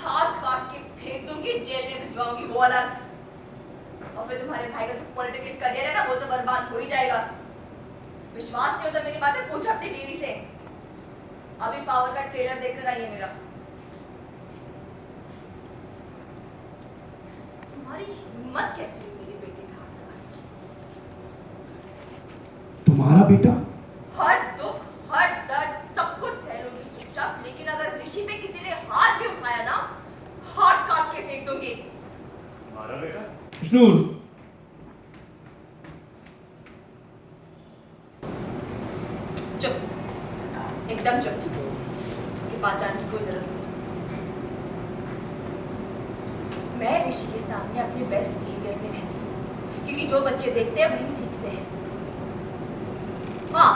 हाथ काट के फेंक दूंगी, जेल में भिजवाऊंगी वो अलग। और फिर तुम्हारे भाई का जो पॉलिटिकल करियर है ना, वो तो बर्बाद हो ही जाएगा। विश्वास नहीं होता मेरी बातें, पूछो अपनी बीवी से। अभी पावर का ट्रेलर देखकर आई है मेरा। तुम्हारी हिम्मत कैसी है मेरे बेटे का हाथ लगाने की? तुम्हारा बेटा? हर दुख, हर दर्द, सब कुछ सह लूंगी चुपचाप, लेकिन अगर ऋषि पे किसी ने हाथ भी उठाया ना, हाथ काट के फेंक दूंगी। हमारा बेटा? विष्णु, चुप, एकदम चुप। के पास जाने की कोई जरूरत नहीं। मैं ऋषि के सामने अपने बेस्ट बिहेवियर में रहती हूँ, क्योंकि जो बच्चे देखते हैं वही सीखते हैं। हाँ,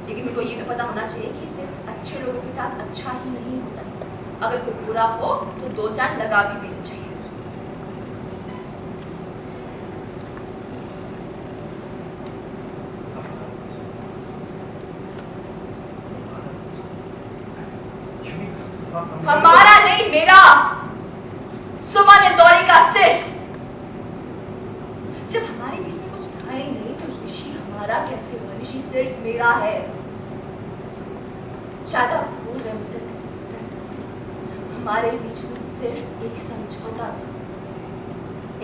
लेकिन मेरे को ये भी पता होना चाहिए कि सिर्फ अच्छे लोगों के साथ अच्छा ही नहीं होता। अगर कोई बुरा हो तो दो चार लगा भी देना चाहिए। हमारा नहीं, मेरा। सुमन इंदौरी का सिर्फ। जब हमारे बीच में कुछ था ही नहीं तो ऋषि हमारा कैसे हुआ? ऋषि सिर्फ मेरा है। शायद आप भूल रहे मुझसे, हमारे बीच में सिर्फ एक समझौता था,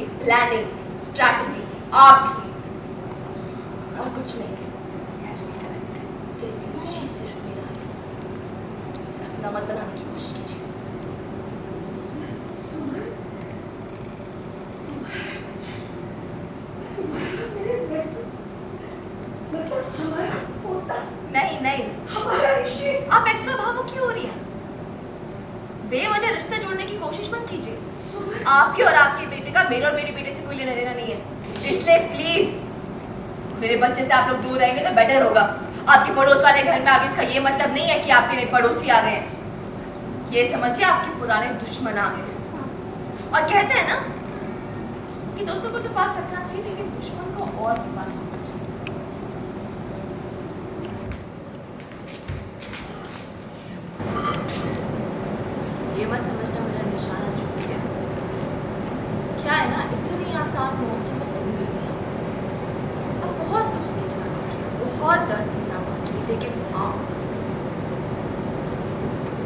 एक प्लानिंग, स्ट्रैटेजी, आप भी, और कुछ नहीं। तो इसलिए ऋषि सिर्फ मेरा है। इसे अपना मत बनाने की कोशिश कीजिए। नहीं नहीं, हमारा ऋषि। आप एक्स्ट्रा भावुक क्यों हो रही हैं? बेवजह रिश्ते जोड़ने की कोशिश मत कीजिए। आपके और आपके बेटे का मेरे और मेरे बेटे से कोई लेना देना नहीं है, इसलिए प्लीज मेरे बच्चे से आप लोग दूर रहेंगे तो बेटर होगा। आपके पड़ोस वाले घर में आगे इसका ये मतलब नहीं है कि आपके पड़ोसी आ गए हैं। ये समझिए आपके पुराने दुश्मन आ गए हैं। और कहते हैं ना कि दोस्तों को तो पास रखना चाहिए, लेकिन दुश्मन को और भी पास रखना चाहिए। ये मत समझना मेरा निशाना चूक गया। क्या है ना, इतनी आसान मौत से मैं दूंगी नहीं। अब बहुत कुछ देखना बाकी है, बहुत दर्द सहना बाकी है, लेकिन हाँ,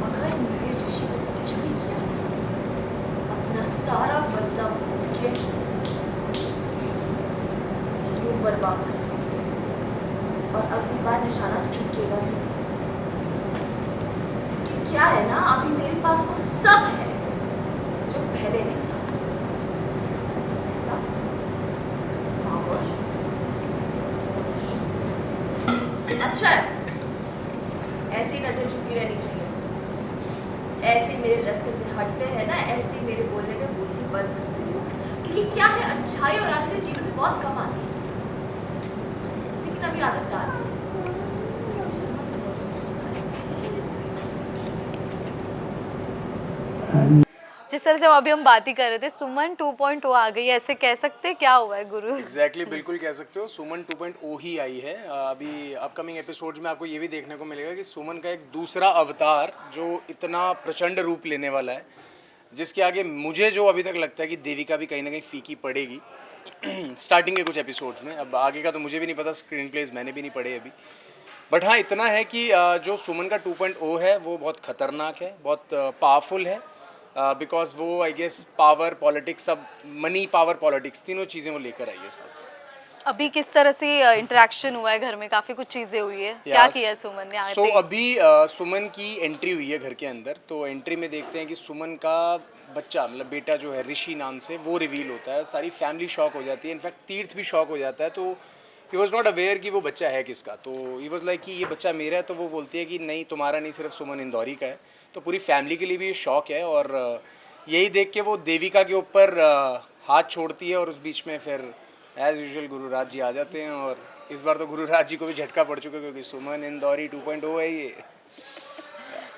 अगर मेरे ऋषि को कुछ भी किया ना, अपना सारा बदला भोग के यूं बर्बाद कर दूंगी। और अगली बार निशाना चूकेगा नहीं। क्या है ना, अभी मेरे पास वो सब है जो पहले नहीं था। ऐसा पावर, अच्छा है। ऐसी नजर झुकी रहनी चाहिए। ऐसे मेरे रास्ते से हटते हैं ना, ऐसे मेरे बोलने में बुद्धि बंद करते हैं। क्योंकि क्या है, अच्छाई और आखिरी जीवन में बहुत कम आती है, लेकिन अभी आदत डाल। जिस तरह से अभी हम बात ही कर रहे थे, सुमन 2.0 आ गई है, ऐसे कह सकते हैं? क्या हुआ है गुरु? एग्जैक्टली बिल्कुल कह सकते हो, सुमन 2.0 ही आई है। अभी अपकमिंग एपिसोड्स में आपको ये भी देखने को मिलेगा कि सुमन का एक दूसरा अवतार जो इतना प्रचंड रूप लेने वाला है, जिसके आगे मुझे जो अभी तक लगता है कि देविका भी कहीं ना कहीं फीकी पड़ेगी स्टार्टिंग के कुछ एपिसोड्स में। अब आगे का तो मुझे भी नहीं पता, स्क्रीन प्लेज मैंने भी नहीं पढ़े अभी। बट हाँ, इतना है कि जो सुमन का 2.0 है वो बहुत ख़तरनाक है, बहुत पावरफुल है। बिकॉज वो आई गेस पावर पॉलिटिक्स, सब मनी पावर पॉलिटिक्स तीनों चीज़ें वो लेकर आई है साथ। अभी किस तरह से इंटरेक्शन हुआ है घर में? काफी कुछ चीजें हुई है। क्या किया है सुमन ने? सो अभी सुमन की एंट्री हुई है घर के अंदर। तो एंट्री में देखते हैं कि सुमन का बच्चा, मतलब बेटा जो है ऋषि नाम से, वो रिवील होता है। सारी फैमिली शॉक हो जाती है, इनफैक्ट तीर्थ भी शॉक हो जाता है। तो ही वॉज नॉट अवेयर कि वो बच्चा है किसका। तो ही वॉज लाइक कि ये बच्चा मेरा है। तो वो बोलती है कि नहीं, तुम्हारा नहीं, सिर्फ सुमन इंदौरी का है। तो पूरी फैमिली के लिए भी ये शॉक है। और यही देख के वो देविका के ऊपर हाथ छोड़ती है, और उस बीच में फिर एज यूजुअल गुरुराज जी आ जाते हैं। और इस बार तो गुरुराज जी को भी झटका पड़ चुका है, क्योंकि सुमन इंदौरी 2.0 है ये।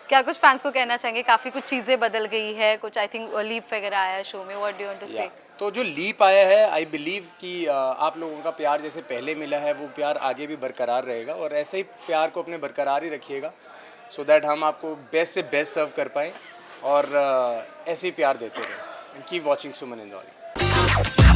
क्या कुछ फैंस को कहना चाहेंगे? काफी कुछ चीजें बदल गई है, कुछ आई थिंक लीप वगैरह आया है शो में। What do you want to say? तो जो लीप आया है, आई बिलीव कि आप लोगों का प्यार जैसे पहले मिला है, वो प्यार आगे भी बरकरार रहेगा। और ऐसे ही प्यार को अपने बरकरार ही रखिएगा, सो दैट हम आपको बेस्ट से बेस्ट सर्व कर पाएँ। और ऐसे ही प्यार देते रहे। And keep watching Suman Indori.